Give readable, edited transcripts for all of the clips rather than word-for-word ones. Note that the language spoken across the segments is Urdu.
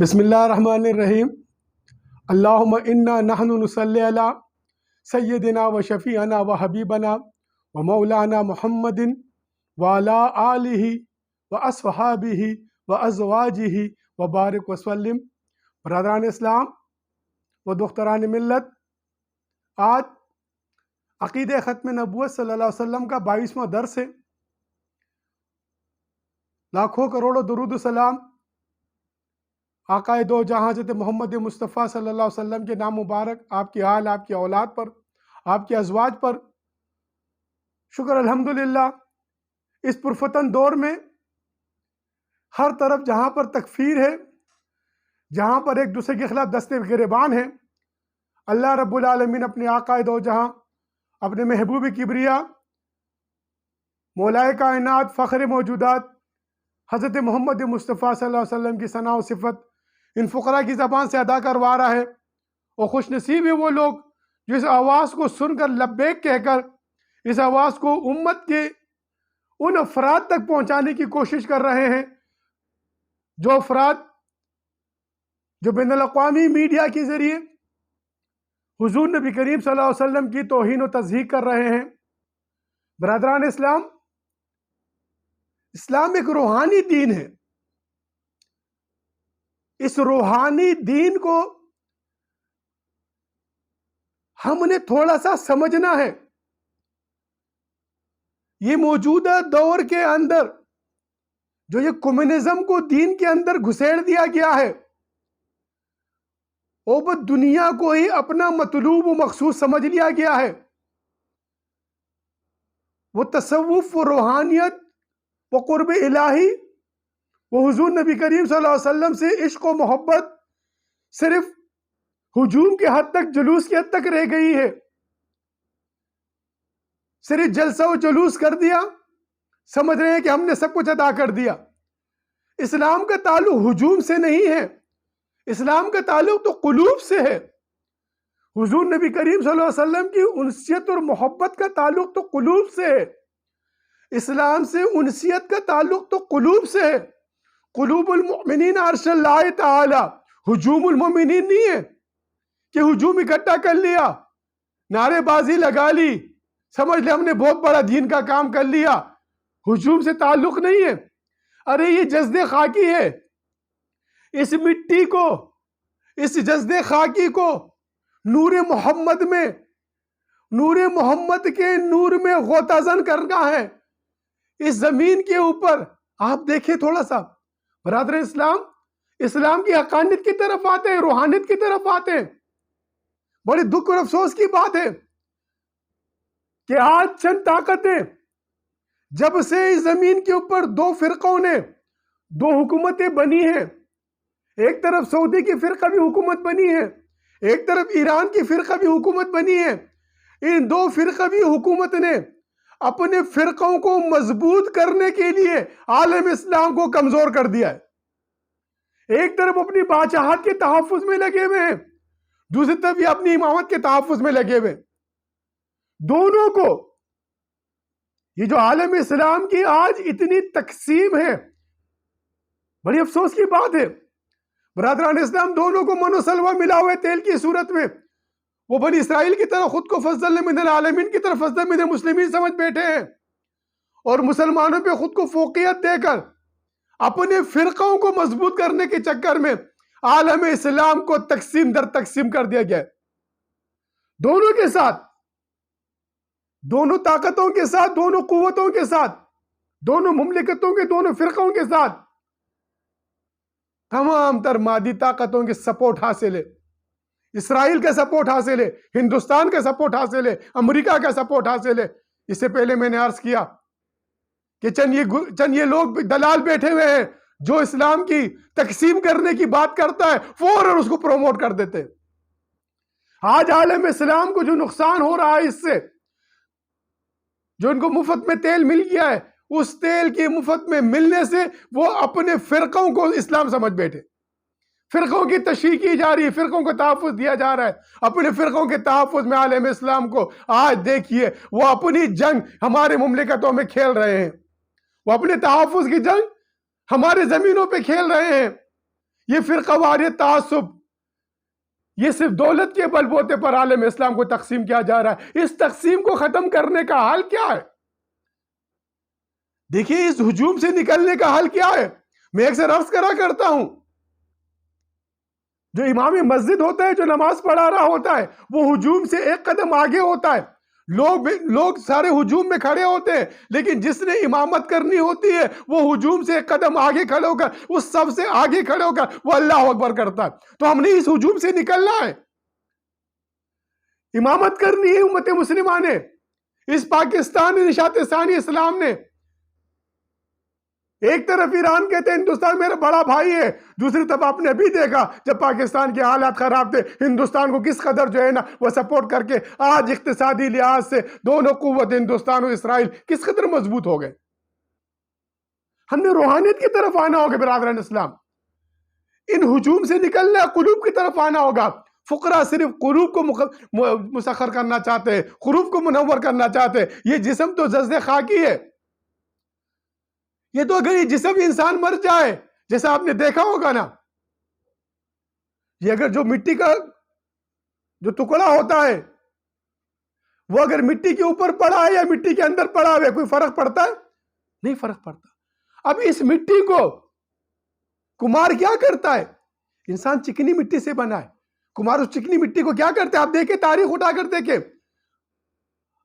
بسم اللہ الرحمن الرحیم۔ اللہم انا نحن نصلی علی سیدنا و شفیعنا و حبیبنا و مولانا محمد وعلی آلہ و اصحابہ و ازواجہ و بارک وسلم۔ برادران اسلام و دختران ملت، آج عقیدہ ختم نبوت صلی اللہ علیہ وسلم کا 22واں درس ہے۔ لاکھوں کروڑوں درود و سلام آقائے دو جہاں حضرت محمد مصطفیٰ صلی اللہ علیہ وسلم کے نام مبارک، آپ کی آل، آپ کی اولاد پر، آپ کے ازواج پر۔ شکر الحمدللہ، اس پرفتن دور میں ہر طرف جہاں پر تکفیر ہے، جہاں پر ایک دوسرے کے خلاف دستے گریبان ہیں، اللہ رب العالمین اپنے آقائے دو جہاں، اپنے محبوب کبریا، مولائے کائنات، فخر موجودات حضرت محمد مصطفیٰ صلی اللہ علیہ وسلم کی ثنا و صفت ان فقراء کی زبان سے ادا کروا رہا ہے۔ اور خوش نصیب ہے وہ لوگ جو اس آواز کو سن کر لبیک کہہ کر اس آواز کو امت کے ان افراد تک پہنچانے کی کوشش کر رہے ہیں، جو افراد جو بین الاقوامی میڈیا کے ذریعے حضور نبی کریم صلی اللہ علیہ وسلم کی توہین و تضحیق کر رہے ہیں۔ برادران اسلام، اسلام ایک روحانی دین ہے۔ اس روحانی دین کو ہم نے تھوڑا سا سمجھنا ہے۔ یہ موجودہ دور کے اندر جو یہ کمیونزم کو دین کے اندر گھسیڑ دیا گیا ہے، وہ دنیا کو ہی اپنا مطلوب و مقصود سمجھ لیا گیا ہے۔ وہ تصوف و روحانیت و قرب الہی، وہ حضور نبی کریم صلی اللہ علیہ وسلم سے عشق و محبت صرف ہجوم کے حد تک، جلوس کی حد تک رہ گئی ہے۔ صرف جلسہ و جلوس کر دیا، سمجھ رہے ہیں کہ ہم نے سب کچھ ادا کر دیا۔ اسلام کا تعلق ہجوم سے نہیں ہے، اسلام کا تعلق تو قلوب سے ہے۔ حضور نبی کریم صلی اللہ علیہ وسلم کی انسیت اور محبت کا تعلق تو قلوب سے ہے۔ اسلام سے انسیت کا تعلق تو قلوب سے ہے۔ قلوب المؤمنین عرش اللہ تعالی، ہجوم المؤمنین نہیں ہے کہ ہجوم اکٹھا کر لیا، نعرے بازی لگا لی، سمجھ لے ہم نے بہت بڑا دین کا کام کر لیا۔ ہجوم سے تعلق نہیں ہے۔ ارے یہ جسد خاکی ہے، اس مٹی کو، اس جسد خاکی کو نور محمد میں، نور محمد کے نور میں غوطہ زن کرنا ہے۔ اس زمین کے اوپر آپ دیکھیں تھوڑا سا برادر اسلام، اسلام کی حقانیت کی طرف آتے ہیں، روحانیت کی طرف آتے ہیں۔ بڑی دکھ اور افسوس کی بات ہے کہ آج چند طاقتیں، جب سے اس زمین کے اوپر دو فرقوں نے دو حکومتیں بنی ہیں، ایک طرف سعودی کی فرقہ بھی حکومت بنی ہے، ایک طرف ایران کی فرقہ بھی حکومت بنی ہے، ان دو فرقہ بھی حکومت نے اپنے فرقوں کو مضبوط کرنے کے لیے عالم اسلام کو کمزور کر دیا ہے۔ ایک طرف اپنی بادشاہت کے تحفظ میں لگے ہوئے ہیں، دوسری طرف یہ اپنی امامت کے تحفظ میں لگے ہوئے ہیں۔ دونوں کو، یہ جو عالم اسلام کی آج اتنی تقسیم ہے، بڑی افسوس کی بات ہے۔ برادران اسلام، دونوں کو من و سلوہ ملا ہوئے تیل کی صورت میں وہ بنی اسرائیل کی طرح خود کو فضل من العالمین کی طرف فضل من المسلمین سمجھ بیٹھے ہیں، اور مسلمانوں پہ خود کو فوقیت دے کر اپنے فرقوں کو مضبوط کرنے کے چکر میں عالم اسلام کو تقسیم در تقسیم کر دیا گیا ہے۔ دونوں کے ساتھ، دونوں طاقتوں کے ساتھ، دونوں قوتوں کے ساتھ، دونوں مملکتوں کے دونوں فرقوں کے ساتھ تمام تر مادی طاقتوں کے سپورٹ حاصل ہے۔ اسرائیل کا سپورٹ حاصل ہے، ہندوستان کا سپورٹ حاصل ہے، امریکہ کا سپورٹ حاصل ہے۔ اس سے پہلے میں نے عرض کیا کہ چند یہ لوگ دلال بیٹھے ہوئے ہیں جو اسلام کی تقسیم کرنے کی بات کرتا ہے فوراً اس کو پروموٹ کر دیتے ہیں۔ آج عالم اسلام کو جو نقصان ہو رہا ہے اس سے، جو ان کو مفت میں تیل مل گیا ہے، اس تیل کے مفت میں ملنے سے وہ اپنے فرقوں کو اسلام سمجھ بیٹھے، فرقوں کی تشریح کی جا رہی ہے، فرقوں کو تحفظ دیا جا رہا ہے۔ اپنے فرقوں کے تحفظ میں عالم اسلام کو آج دیکھیے وہ اپنی جنگ ہمارے مملکتوں میں کھیل رہے ہیں، وہ اپنے تحفظ کی جنگ ہمارے زمینوں پہ کھیل رہے ہیں۔ یہ فرقہ واریت، تعصب، یہ صرف دولت کے بل بوتے پر عالم اسلام کو تقسیم کیا جا رہا ہے. اس تقسیم کو ختم کرنے کا حل کیا ہے؟ دیکھیے اس ہجوم سے نکلنے کا حل کیا ہے؟ میں اکثر عرض کرا کرتا ہوں، جو امام مسجد ہوتا ہے، جو نماز پڑھا رہا ہوتا ہے، وہ ہجوم سے ایک قدم آگے ہوتا ہے. لوگ سارے ہجوم میں کھڑے ہوتے ہیں، لیکن جس نے امامت کرنی ہوتی ہے وہ ہجوم سے ایک قدم آگے کھڑے ہو کر، اس سب سے آگے کھڑے ہو کر وہ اللہ اکبر کرتا ہے. تو ہم نے اس ہجوم سے نکلنا ہے. امامت کرنی ہے امت مسلمہ نے، اس پاکستان نشاط ثانی اسلام نے. ایک طرف ایران کہتے ہیں ہندوستان میرا بڑا بھائی ہے، دوسری طرف آپ نے ابھی دیکھا جب پاکستان کے حالات خراب تھے، ہندوستان کو کس قدر جو ہے نا وہ سپورٹ کر کے آج اقتصادی لحاظ سے دونوں قوت ہندوستان اور اسرائیل کس قدر مضبوط ہو گئے. ہم نے روحانیت کی طرف آنا ہوگا برادران اسلام. ان ہجوم سے نکلنا، قلوب کی طرف آنا ہوگا. فقراء صرف قلوب کو مسخر کرنا چاہتے ہیں، قلوب کو منور کرنا چاہتے ہیں. یہ جسم تو جزد خاکی ہے. یہ تو اگر یہ جسم انسان مر جائے، جیسا آپ نے دیکھا ہوگا نا، یہ اگر جو مٹی کا جو ٹکڑا ہوتا ہے وہ اگر مٹی کے اوپر پڑا ہے یا مٹی کے اندر پڑا ہے، کوئی فرق پڑتا ہے؟ نہیں فرق پڑتا. اب اس مٹی کو کمار کیا کرتا ہے؟ انسان چکنی مٹی سے بنا ہے. کمار اس چکنی مٹی کو کیا کرتے ہیں؟ آپ دیکھیں، تاریخ اٹھا کر دیکھیں،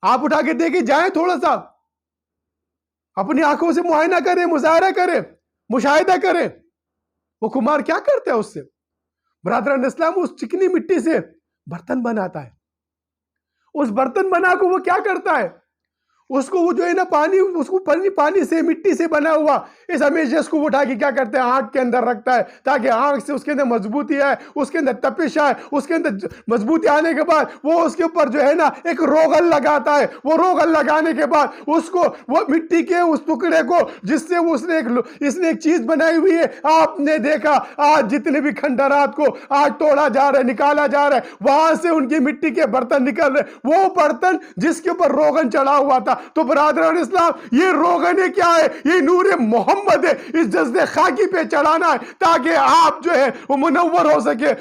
آپ اٹھا کے دیکھیں، جائیں تھوڑا سا اپنی آنکھوں سے معائنہ کریں، مظاہرہ کریں، مشاہدہ کریں. وہ کمار کیا کرتے ہیں اس سے؟ برادران اسلام اس چکنی مٹی سے برتن بناتا ہے. اس برتن بنا کو وہ کیا کرتا ہے؟ اس کو وہ جو ہے نا پانی، اس کو پانی سے، مٹی سے بنا ہوا اس ہمیشہ اس کو اٹھا کے کیا کرتے ہیں؟ آنکھ کے اندر رکھتا ہے، تاکہ آنکھ سے اس کے اندر مضبوطی آئے، اس کے اندر تپش آئے. اس کے اندر مضبوطی آنے کے بعد وہ اس کے اوپر جو ہے نا ایک روغن لگاتا ہے. وہ روغن لگانے کے بعد اس کو، وہ مٹی کے اس ٹکڑے کو جس سے اس نے ایک چیز بنائی ہوئی ہے. آپ نے دیکھا آج جتنے بھی کھنڈرات کو آج توڑا جا رہا ہے، نکالا جا رہا ہے، وہاں سے ان کی مٹی کے برتن نکل رہے. وہ برتن جس کے اوپر روغن چڑھا ہوا تھا. تو برادران اسلام، یہ روغن کیا ہے؟ یہ نور محمد ہے. اس جذب خاکی پہ چڑھانا ہے تاکہ آپ جو ہے وہ منور ہو سکے.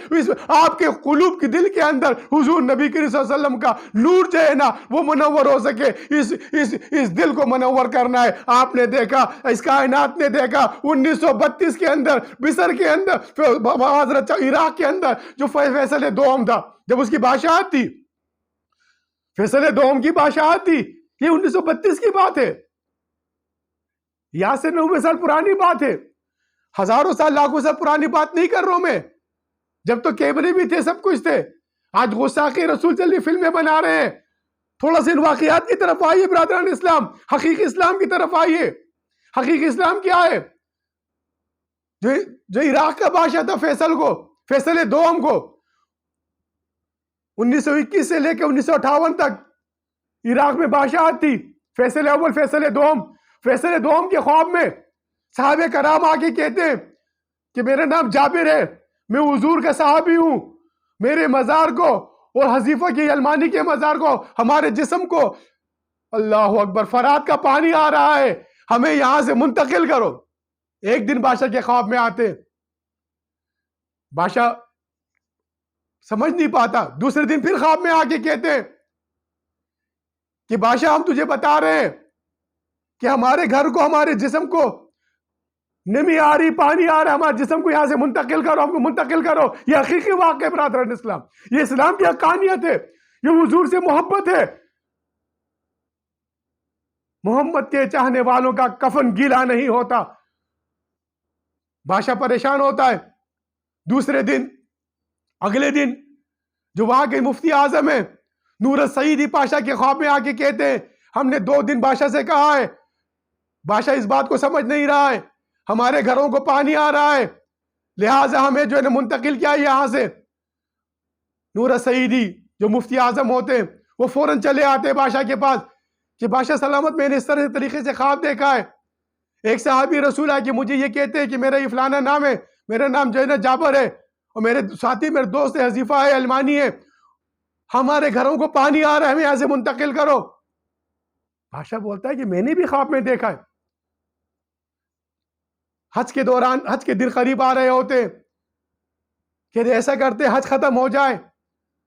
آپ کے قلوب کے دل کے اندر حضور نبی کریم صلی اللہ علیہ وسلم کا نور جو ہے نا وہ منور ہو سکے. اس دل کو منور کرنا ہے. آپ نے دیکھا، اس کائنات نے دیکھا 1932 کے اندر مصر کے اندر، حضرت عراق کے اندر جو فیصل دوم تھا، جب اس کی بادشاہت تھی، فیصل دوم کی بادشاہت تھی، یہ 1932 کی بات ہے. یہاں سے 90 سال پرانی بات ہے. ہزاروں سال، لاکھوں سال پرانی بات نہیں کر رہا ہوں میں. جب تو کیمرے بھی تھے، سب کچھ تھے. آج غصاقی رسول چلی فلمیں بنا رہے ہیں. تھوڑا سا ان واقعات کی طرف آئیے برادران اسلام، حقیقی اسلام کی طرف آئیے. حقیقی اسلام کیا ہے؟ جو عراق کا بادشاہ تھا فیصل دوم کو 1921 سے لے کے 1958 تک عراق میں بادشاہت تھی. فیصل اول، فیصل دوم کے خواب میں صحابہ کرام آگے کہتے ہیں کہ میرا نام جابر ہے، میں حضور کا صحابی ہوں. میرے مزار کو اور حذیفہ کی یلمانی کے مزار کو، ہمارے جسم کو، اللہ اکبر، فرات کا پانی آ رہا ہے، ہمیں یہاں سے منتقل کرو. ایک دن بادشاہ کے خواب میں آتے، بادشاہ سمجھ نہیں پاتا. دوسرے دن پھر خواب میں آ کے کہتے ہیں کہ بادشاہ ہم تجھے بتا رہے ہیں کہ ہمارے گھر کو، ہمارے جسم کو نمی آ رہی، پانی آ رہا ہے، ہمارے جسم کو یہاں سے منتقل کرو، ہم کو منتقل کرو. یہ حقیقی واقعہ ہے برادران اسلام. یہ اسلام کی حقانیت ہے. یہ حضور سے محبت ہے. محمد کے چاہنے والوں کا کفن گیلا نہیں ہوتا. بادشاہ پریشان ہوتا ہے. دوسرے دن، اگلے دن جو وہاں کے مفتی اعظم ہیں نور السعیدی پاشا کے خواب میں آ کے کہتے ہیں ہم نے 2 دن بادشاہ سے کہا ہے، بادشاہ اس بات کو سمجھ نہیں رہا ہے، ہمارے گھروں کو پانی آ رہا ہے، لہٰذا ہمیں جو ہے منتقل کیا یہاں سے. نور السعیدی جو مفتی اعظم ہوتے ہیں وہ فوراً چلے آتے ہیں بادشاہ کے پاس کہ بادشاہ سلامت، میں نے اس طریقے سے خواب دیکھا ہے. ایک صحابی رسول ہے کہ مجھے یہ کہتے ہیں کہ میرا یہ فلانا نام ہے، میرا نام جو ہے نا جابر ہے، اور میرے ساتھی، میرے دوست حذیفہ ہے، علمانی ہے، ہمارے گھروں کو پانی آ رہا ہے، ہمیں یہاں سے منتقل کرو. بادشاہ بولتا ہے کہ میں نے بھی خواب میں دیکھا ہے. حج کے دوران، حج کے دن قریب آ رہے ہوتے ہیں، کہ ایسا کرتے حج ختم ہو جائے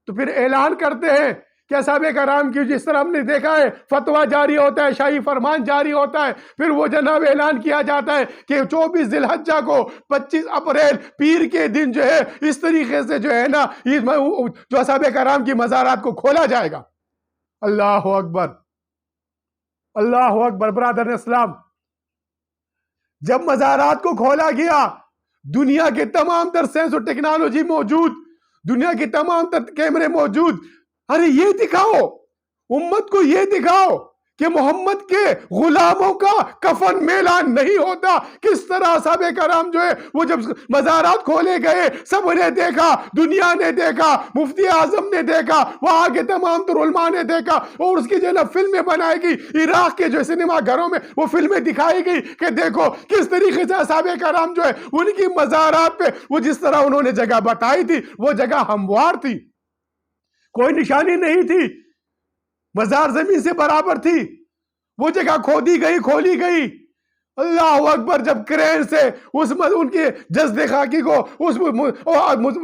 تو پھر اعلان کرتے ہیں کہ اصحاب کرام کی جس طرح ہم نے دیکھا ہے فتویٰ جاری ہوتا ہے، شاہی فرمان جاری ہوتا ہے، پھر وہ جناب اعلان کیا جاتا ہے کہ 24 ذی الحجہ کو 25 اپریل پیر کے دن جو ہے اس طریقے سے جو ہے نا جو اصحاب کرام کی مزارات کو کھولا جائے گا۔ اللہ اکبر، اللہ اکبر۔ برادر اسلام، جب مزارات کو کھولا گیا، دنیا کے تمام تر سائنس اور ٹیکنالوجی موجود، دنیا کے تمام تر کیمرے موجود، ارے یہ دکھاؤ، امت کو یہ دکھاؤ کہ محمد کے غلاموں کا کفن میلان نہیں ہوتا۔ کس طرح اصحاب کرام جو ہے وہ جب مزارات کھولے گئے، سب نے دیکھا، دنیا نے دیکھا، مفتی اعظم نے دیکھا، وہاں کے تمام تر علماء نے دیکھا، اور اس کی جو ہے نا فلمیں بنائی گئی، عراق کے جو سنیما گھروں میں وہ فلمیں دکھائی گئی کہ دیکھو کس طریقے سے اصحاب کرام جو ہے ان کی مزارات پہ وہ جس طرح انہوں نے جگہ بتائی تھی وہ جگہ ہموار تھی، کوئی نشانی نہیں تھی، مزار زمین سے برابر تھی، وہ جگہ کھودی گئی، کھولی گئی۔ اللہ اکبر۔ جب کرین سے ان کے جسد خاکی کو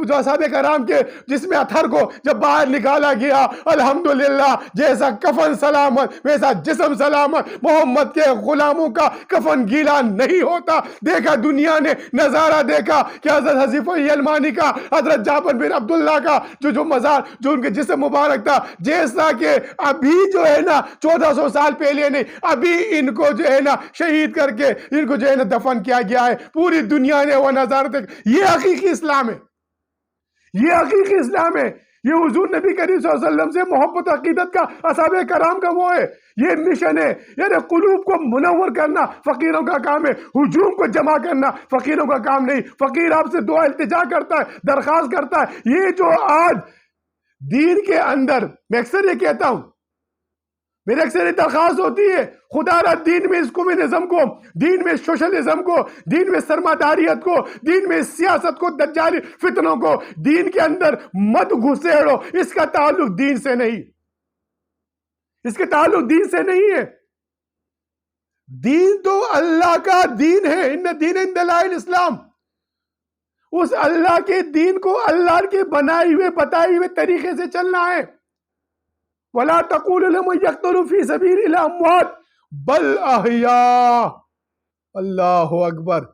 جو اصحاب کرام کے جسم اطہر کو جب باہر نکالا گیا، الحمدللہ، جیسا کفن سلامت ویسا جسم سلامت۔ محمد کے غلاموں کا کفن گیلا نہیں ہوتا۔ دیکھا دنیا نے نظارہ دیکھا کہ حضرت حذیفہ یلمانی کا، حضرت جابر بن عبداللہ کا جو مزار، جو ان کے جسم مبارک تھا، جیسا کہ ابھی جو ہے نا 1400 سال پہلے نہیں، ابھی ان کو جو ہے نا شہید کر کے ان کو جو ہے نا دفن کیا گیا ہے۔ پوری دنیا نے وہ نظارہ دیکھا۔ یہ حقیقی اسلام ہے، یہ حقیقی اسلام ہے۔ یہ حضور نبی کریم صلی اللہ علیہ وسلم سے محبت عقیدت کا، اصحاب کرام کا وہ ہے، یہ مشن ہے۔ یعنی قلوب کو منور کرنا فقیروں کا کام ہے، ہجوم کو جمع کرنا فقیروں کا کام نہیں۔ فقیر آپ سے دعا التجا کرتا ہے، درخواست کرتا ہے۔ یہ جو آج دین کے اندر، میں اکثر یہ کہتا ہوں، میرے اکثر درخواست ہوتی ہے، خدا را دین میں اس کمیونزم کو، دین میں سوشلزم کو، دین میں سرمایہ کو، دین میں سیاست کو، دجالی فتنوں کو دین کے اندر مت گھسیڑو۔ اس کا تعلق دین سے نہیں، اس کا تعلق دین سے نہیں ہے۔ دین تو اللہ کا دین ہے، ان دین عند اللہ الاسلام۔ اس اللہ کے دین کو اللہ کے بنائے ہوئے بتائے ہوئے طریقے سے چلنا ہے۔ وَلَا تَقُولُوا لِمَن يَقْتُلُ فِي سَبِيلِ اللَّهِ أَمْوَاتٌ بَلْ أَحْيَاءٌ۔ اللہ اکبر،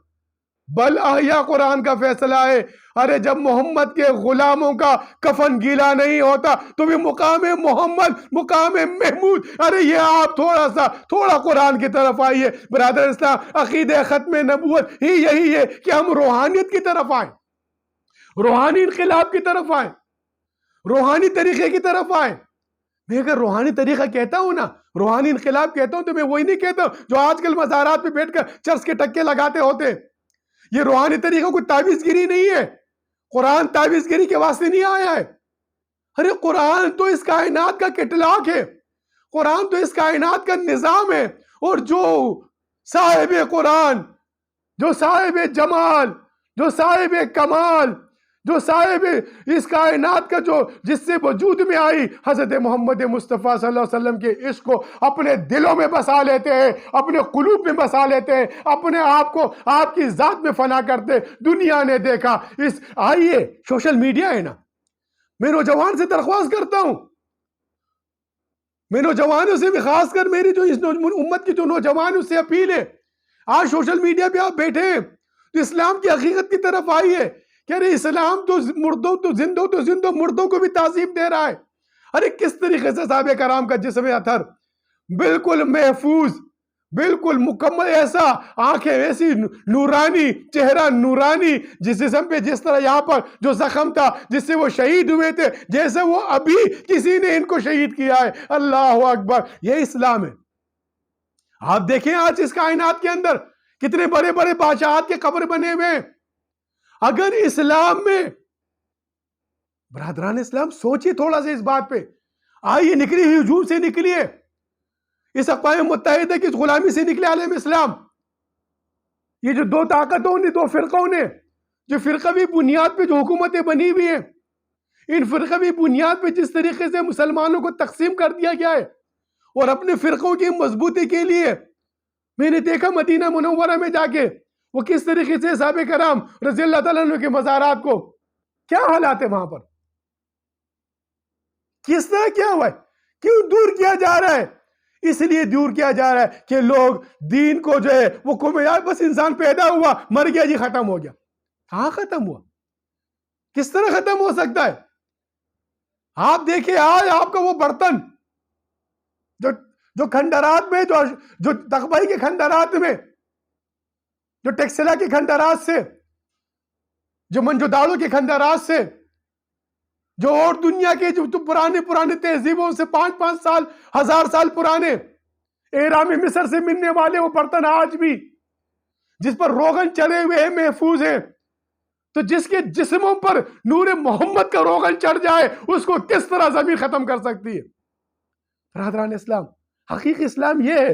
بل احیاء قرآن کا فیصلہ ہے۔ ارے جب محمد کے غلاموں کا کفن گیلا نہیں ہوتا تو بھی مقام محمد، مقام محمود، ارے یہ آپ تھوڑا قرآن کی طرف آئیے۔ برادر اسلام، عقیدہ ختم نبوت ہی یہی ہے کہ ہم روحانیت کی طرف آئیں، روحانی انقلاب کی طرف آئیں، روحانی طریقے کی طرف آئیں۔ میں اگر روحانی طریقہ کہتا ہوں نا، روحانی انقلاب کہتا ہوں، تو میں وہی نہیں کہتا جو آج کل مزارات پہ بیٹھ کر چرس کے ٹکے لگاتے ہوتے۔ یہ روحانی طریقہ کوئی تعویذ گیری نہیں ہے، قرآن تعویذ گیری کے واسطے نہیں آیا ہے۔ ارے قرآن تو اس کائنات کا کٹلاک ہے، قرآن تو اس کائنات کا نظام ہے، اور جو صاحب قرآن، جو صاحب جمال، جو صاحب کمال، جو صاحب اس کائنات کا جو جس سے وجود میں آئی حضرت محمد مصطفیٰ صلی اللہ علیہ وسلم کے عشق کو اپنے دلوں میں بسا لیتے ہیں، اپنے قلوب میں بسا لیتے ہیں، اپنے آپ کو آپ کی ذات میں فنا کرتے۔ دنیا نے دیکھا۔ آئیے، سوشل میڈیا ہے نا، میں نوجوان سے درخواست کرتا ہوں، میں نوجوانوں سے بھی، خاص کر میری جو اس امت کی جو نوجوان اس سے اپیل ہے، آج سوشل میڈیا پہ آپ بیٹھے ہیں تو اسلام کی حقیقت کی طرف آئیے کہ ارے اسلام تو مردوں تو زندوں مردوں کو بھی تعظیم دے رہا ہے۔ ارے کس طریقے سے صحابہ کرام کا جسم اطہر بالکل محفوظ، بالکل مکمل، ایسا آنکھیں ایسی نورانی، چہرہ نورانی، جس جسم پہ جس طرح یہاں پر جو زخم تھا جس سے وہ شہید ہوئے تھے، جیسے وہ ابھی کسی نے ان کو شہید کیا ہے۔ اللہ اکبر، یہ اسلام ہے۔ آپ دیکھیں آج اس کائنات کے اندر کتنے بڑے بڑے بادشاہات کے قبر بنے ہوئے ہیں۔ اگر اسلام میں، برادران اسلام سوچیے تھوڑا سا اس بات پہ، آئیے نکلی ہجوم سے نکلیے، اس اقوام متحدہ کی غلامی سے نکلے عالم اسلام۔ یہ جو دو طاقتوں نے، دو فرقوں نے، جو فرقوی بنیاد پہ جو حکومتیں بنی ہوئی ہیں، ان فرقوی بنیاد پہ جس طریقے سے مسلمانوں کو تقسیم کر دیا گیا ہے، اور اپنے فرقوں کی مضبوطی کے لیے میں نے دیکھا مدینہ منورہ میں جا کے وہ کس طریقے سے صحابہ کرام رضی اللہ تعالیٰ عنہ کے مزارات کو کیا حالات ہے وہاں پر؟ کس طرح کیا ہوا ہے؟ کیوں دور کیا جا رہا ہے؟ اس لیے دور کیا جا رہا ہے کہ لوگ دین کو جو ہے وہ بس انسان پیدا ہوا مر گیا جی ختم ہو گیا. کہاں ختم ہوا؟ کس طرح ختم ہو سکتا ہے؟ آپ دیکھیں آج آپ کا وہ برتن جو کھنڈرات میں جو تخبائی کے کھنڈرات میں جو ٹیکسلا کے کھنڈرات سے جو منجوداڑو کے کھنڈرات سے جو اور دنیا کے جو پرانے تہذیبوں سے 500 سال 1000 سال پرانے اہرام مصر سے ملنے والے وہ برتن آج بھی جس پر روغن چڑھے ہوئے ہیں محفوظ ہیں. تو جس کے جسموں پر نور محمد کا روغن چڑھ جائے اس کو کس طرح زمین ختم کر سکتی ہے؟ برادران اسلام، حقیقی اسلام یہ ہے،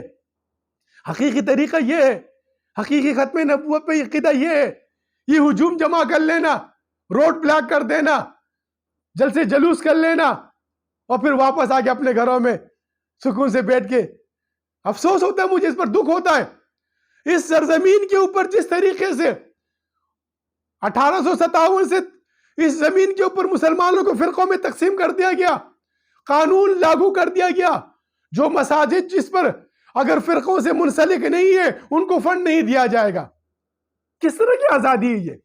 حقیقی طریقہ یہ ہے، حقیقی ختم نبوت پہ عقیدہ یہ ہے. یہ ہجوم جمع کر لینا، روڈ بلاک کر دینا، جلسے جلوس کر لینا اور پھر واپس آ کے اپنے گھروں میں سکون سے بیٹھ کے. افسوس ہوتا ہے مجھے، اس پر دکھ ہوتا ہے. اس سرزمین کے اوپر جس طریقے سے 1857 سے اس زمین کے اوپر مسلمانوں کو فرقوں میں تقسیم کر دیا گیا، قانون لاگو کر دیا گیا، جو مساجد جس پر اگر فرقوں سے منسلک نہیں ہے ان کو فنڈ نہیں دیا جائے گا. کس طرح کی آزادی ہے یہ؟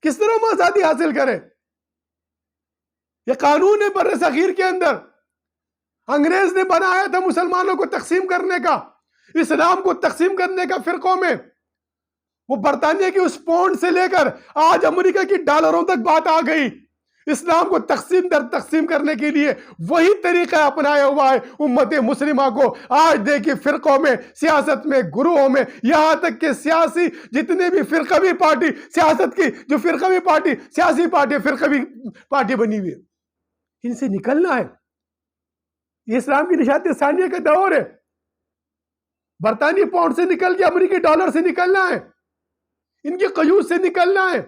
کس طرح ہم آزادی حاصل کریں؟ یہ قانون ہے بر صغیر کے اندر انگریز نے بنایا تھا مسلمانوں کو تقسیم کرنے کا، اسلام کو تقسیم کرنے کا فرقوں میں. وہ برطانیہ کی اس پونڈ سے لے کر آج امریکہ کی ڈالروں تک بات آ گئی. اسلام کو تقسیم در تقسیم کرنے کے لیے وہی طریقہ اپنایا ہوا ہے امت مسلمہ کو. آج دیکھیں فرقوں میں، سیاست میں، گروہوں میں، یہاں تک کہ سیاسی جتنے بھی فرقوی پارٹی، سیاست کی جو فرقوی پارٹی، سیاسی پارٹی فرقوی پارٹی بنی ہوئی ہے، ان سے نکلنا ہے. یہ اسلام کی نشات ثانیہ کا دور ہے. برطانوی پاؤنڈ سے نکل کے امریکی ڈالر سے نکلنا ہے، ان کی قیود سے نکلنا ہے.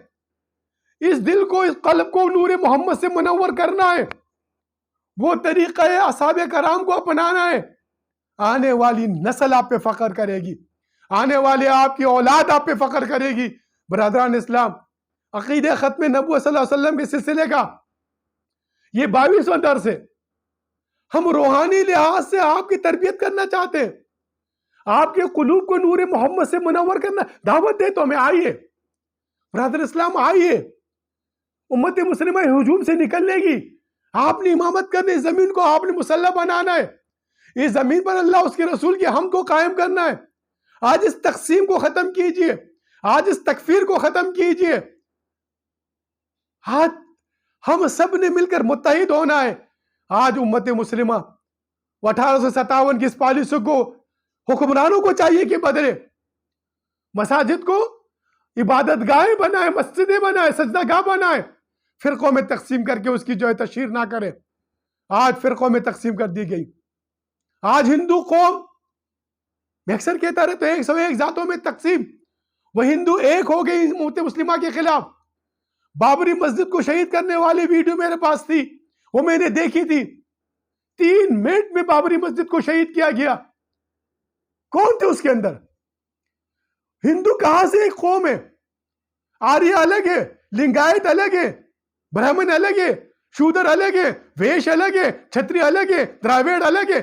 اس دل کو، اس قلب کو نور محمد سے منور کرنا ہے. وہ طریقہ اصحاب کرام کو اپنانا ہے. آنے والی نسل آپ پہ فخر کرے گی، آنے والے آپ کی اولاد آپ پہ فخر کرے گی. برادران اسلام، عقیدہ ختم نبوت صلی اللہ علیہ وسلم کے سلسلے کا یہ 22واں درس ہے. ہم روحانی لحاظ سے آپ کی تربیت کرنا چاہتے ہیں، آپ کے قلوب کو نور محمد سے منور کرنا. دعوت دے تو ہمیں آئیے برادر اسلام، آئیے. امت مسلمہ ہجوم سے نکلنے گی. آپ نے امامت کرنے، اس زمین کو آپ نے مسلح بنانا ہے. اس زمین پر اللہ اس کے رسول کی حمد کو قائم کرنا ہے. آج اس تقسیم کو ختم کیجئے، آج اس تکفیر کو ختم کیجئے. آج ہم سب نے مل کر متحد ہونا ہے. آج امت مسلمہ 1857 کی اس پالیسی کو حکمرانوں کو چاہیے کہ بدلے. مساجد کو عبادت گاہیں بنائے، مسجدیں بنائے، سجدہ گاہ بنائے. فرقوں میں تقسیم کر کے اس کی جو ہے تشہیر نہ کرے. آج فرقوں میں تقسیم کر دی گئی. آج ہندو قوم، میں اکثر کہتا رہتا ہوں، 101 ذاتوں میں تقسیم. وہ ہندو ایک ہو گئی امت مسلمہ کے خلاف. بابری مسجد کو شہید کرنے والی ویڈیو میرے پاس تھی، وہ میں نے دیکھی تھی. 3 منٹ میں بابری مسجد کو شہید کیا گیا. کون تھے اس کے اندر؟ ہندو کہاں سے ایک قوم ہے؟ آریہ الگ ہے، لنگایت الگ ہے، برہمن الگ ہے، شودر الگ ہے، ویش الگ ہے، چھتری الگ ہے، دراویڑ الگ ہے.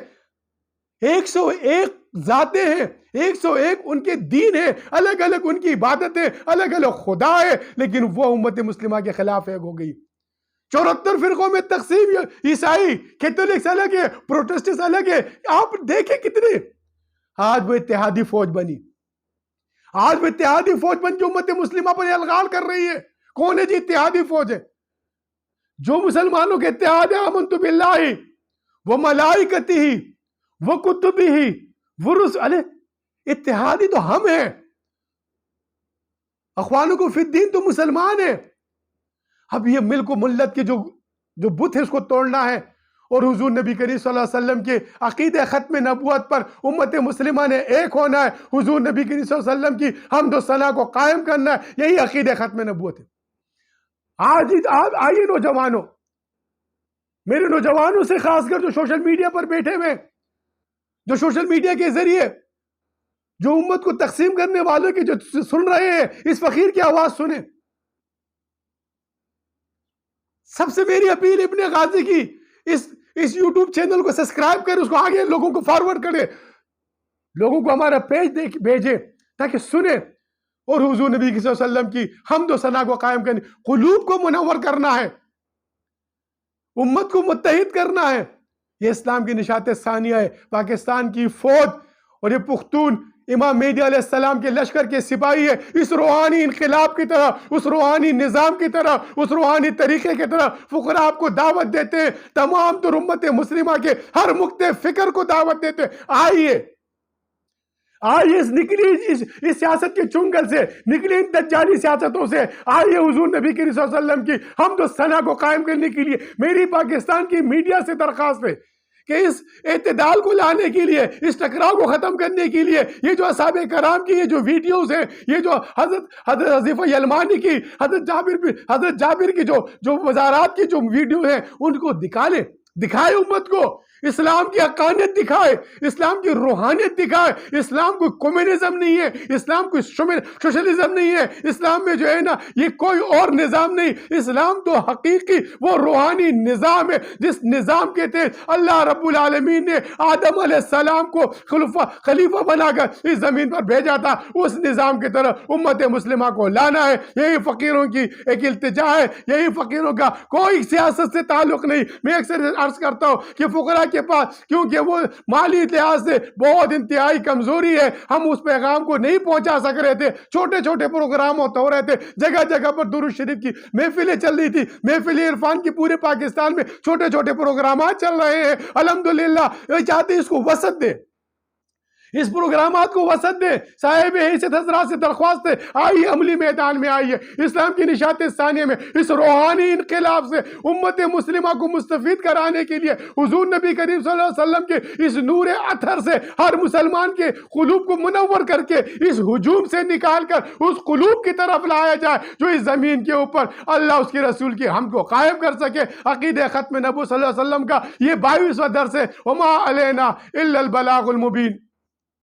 101 ذاتیں ہیں، 101 ان کے دین ہیں، الگ الگ ان کی عبادتیں، الگ الگ خدا ہے. لیکن وہ امت مسلمہ کے خلاف ایک ہو گئی. 74 فرقوں میں تقسیم، عیسائی، کیتھولکس الگ ہے، پروٹسٹنٹس الگ ہے. آپ دیکھیں کتنے. آج وہ اتحادی فوج بنی، آج وہ اتحادی فوج بن جو امت مسلمہ پر الغال کر رہی ہے. کون ہے جی اتحادی فوج ہے؟ جو مسلمانوں کے اتحاد ہے، آمنت باللہ وملائکتہ وکتبہ ورسلہ. اتحادی تو ہم ہیں. اخوانکم فی الدین تو مسلمان ہیں. اب یہ ملک و ملت کے جو بت ہے اس کو توڑنا ہے، اور حضور نبی کریم صلی اللہ علیہ وسلم کے عقیدہ ختم نبوت پر امت مسلمہ نے ایک ہونا ہے. حضور نبی کریم صلی اللہ علیہ وسلم کی حمد و ثنا کو قائم کرنا ہے. یہی عقیدہ ختم نبوت ہے. آج آئیے نوجوانوں، میرے نوجوانوں سے خاص کر جو سوشل میڈیا پر بیٹھے ہوئے، جو سوشل میڈیا کے ذریعے جو امت کو تقسیم کرنے والوں کی جو سن رہے ہیں، اس فقیر کی آواز سنیں. سب سے میری اپیل ابن غازی کی، اس یوٹیوب چینل کو سبسکرائب کریں، اس کو آگے لوگوں کو فارورڈ کریں، لوگوں کو ہمارا پیج بھیجیں تاکہ سنیں، اور حضور نبی صلی اللہ علیہ وسلم کی حمد و ثنا کو قائم کرنے، قلوب کو منور کرنا ہے، امت کو متحد کرنا ہے۔ یہ اسلام کی نشات ثانیہ ہے۔ پاکستان کی فوج اور یہ پختون امام مہدی علیہ السلام کے لشکر کے سپاہی ہے، اس روحانی انقلاب کی طرح، اس روحانی نظام کی طرح، اس روحانی طریقے کی طرح فقراء آپ کو دعوت دیتے ہیں، تمام تر امت مسلمہ کے ہر نقطہ فکر کو دعوت دیتے ہیں، آئیے نکلی اس سیاست کے چنگل سے، نکلی ان دجالی سیاستوں سے، آئیے حضور نبی کریم صلی اللہ علیہ وسلم کی حمد و ثنا کو قائم کرنے کے لیے میری پاکستان کی میڈیا سے درخواست ہے کہ اس اعتدال کو لانے کے لیے، اس ٹکراؤ کو ختم کرنے کے لیے، یہ جو اصحاب کرام کی یہ جو ویڈیوز ہیں، یہ جو حضرت حذیفہ یلمانی کی، حضرت جابر کی جو وزارات کی جو ویڈیو ہیں، ان کو دکھائے امت کو، اسلام کی حقانیت دکھائے، اسلام کی روحانیت دکھائے۔ اسلام کوئی کمیونزم نہیں ہے، اسلام کوئی سوشلزم نہیں ہے، اسلام میں جو ہے نا یہ کوئی اور نظام نہیں، اسلام تو حقیقی وہ روحانی نظام ہے جس نظام کے تحت اللہ رب العالمین نے آدم علیہ السلام کو خلیفہ بنا کر اس زمین پر بھیجا تھا، اس نظام کی طرف امت مسلمہ کو لانا ہے۔ یہی فقیروں کی ایک التجا ہے، یہی فقیروں کا کوئی سیاست سے تعلق نہیں۔ میں اکثر عرض کرتا ہوں کہ فقراء کے پاس کیونکہ وہ مالی لحاظ سے بہت انتہائی کمزوری ہے، ہم اس پیغام کو نہیں پہنچا سک رہے تھے، چھوٹے چھوٹے پروگرام ہو رہے تھے، جگہ جگہ پر درود شریف کی محفلیں چل رہی تھی، محفل عرفان کی پورے پاکستان میں چھوٹے چھوٹے پروگرامات چل رہے ہیں، الحمدللہ۔ یہ چاہتے ہیں اس کو وسعت دے، اس پروگرامات کو وسعت دے۔ صاحب حیثیت حضرات سے درخواست ہے، آئیے عملی میدان میں آئیے، اسلام کی نشات ثانیہ میں اس روحانی انقلاب سے امت مسلمہ کو مستفید کرانے کے لیے حضور نبی کریم صلی اللہ علیہ وسلم کے اس نور اطہر سے ہر مسلمان کے قلوب کو منور کر کے اس ہجوم سے نکال کر اس قلوب کی طرف لایا جائے جو اس زمین کے اوپر اللہ اس کے رسول کی حمد کو قائم کر سکے۔ عقیدہ ختم نبوت صلی اللہ علیہ وسلم کا یہ 22واں درس ہے، وما علینا الا البلاغ المبین۔